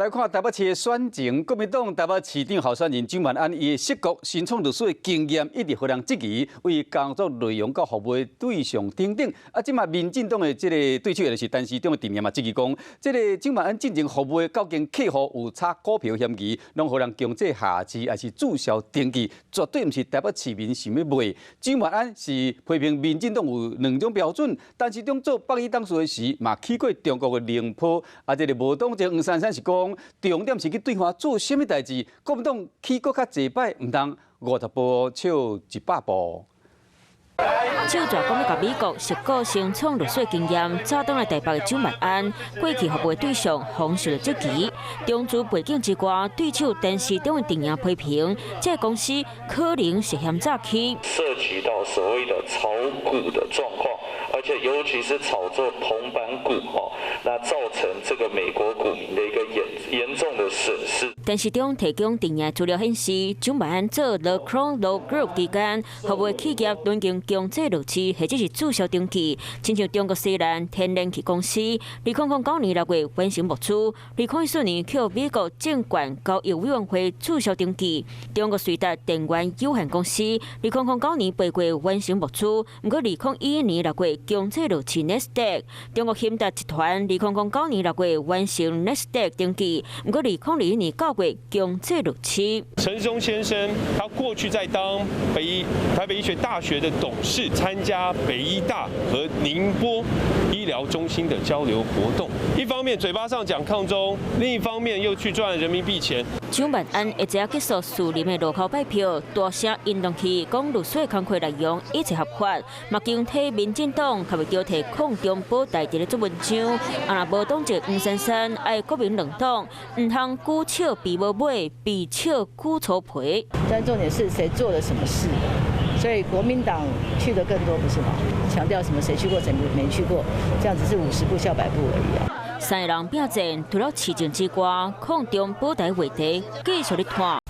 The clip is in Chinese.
来看台北市的选情，国民党台北市长候选人蒋万安伊的涉国新创律师的经验一直互人质疑，为工作内容甲服务的对象等等。即马民进党的这个对手就是陈时中的阵营嘛，质疑讲，这个蒋万安进行服务的究竟客户有插股票嫌疑，拢互人强制下市还是注销登记，绝对毋是台北市民想要买。蒋万安是批评民进党有两种标准，陈时中做北医党事的时嘛去过中国的宁波，这个无党这黄珊珊是讲。重点是去对方做什么代志？国民党去搁较济摆，唔通50步笑100步。就专讲要甲美国涉股新创律师的经验，早登来台北的蒋万安，过去服务的对象丰受了质疑。中资背景之外，对手陈时中的阵营批评，这个公司可能是嫌诈欺，涉及到所谓的炒股的状况，而且尤其是炒作铜板股那造成这个美国股民的一个严重的损失。陈时中提供阵营资料显示，蒋万安做 The Crown Law Group 期间，服务的企业轮经强制入市或者是注销登记，亲像中国西南天然气公司，2009年6月完成募资，2014年去美国证券交易委员会注销登记。中国瑞达电源有限公司，2009年8月完成募资，不过2011年6月强制入市 Nasdaq。中国信达集团2009年6月完成 Nasdaq 登记，不过2021年9月强制入市。陈时中先生，他过去在当台北医学大学的董事，参加北医大和宁波医疗中心的交流活动。一方面嘴巴上讲抗中，另一方面又去赚人民币钱。蒋万安一直结束树林的路口摆票，大声引动起讲律师的工作内容一切合法，嘛警替民进党还未交替抗中保台伫咧做文章。若无党籍黄珊珊爱国民两党，唔通孤笑比无买，比笑孤丑皮。但重点是谁做了什么事，所以国民党去的更多，不是吗？强调什么谁去过谁没去过，这样只是50步笑100步而已啊。三个人并战，除了市政之外，抗中保台话题继续咧谈。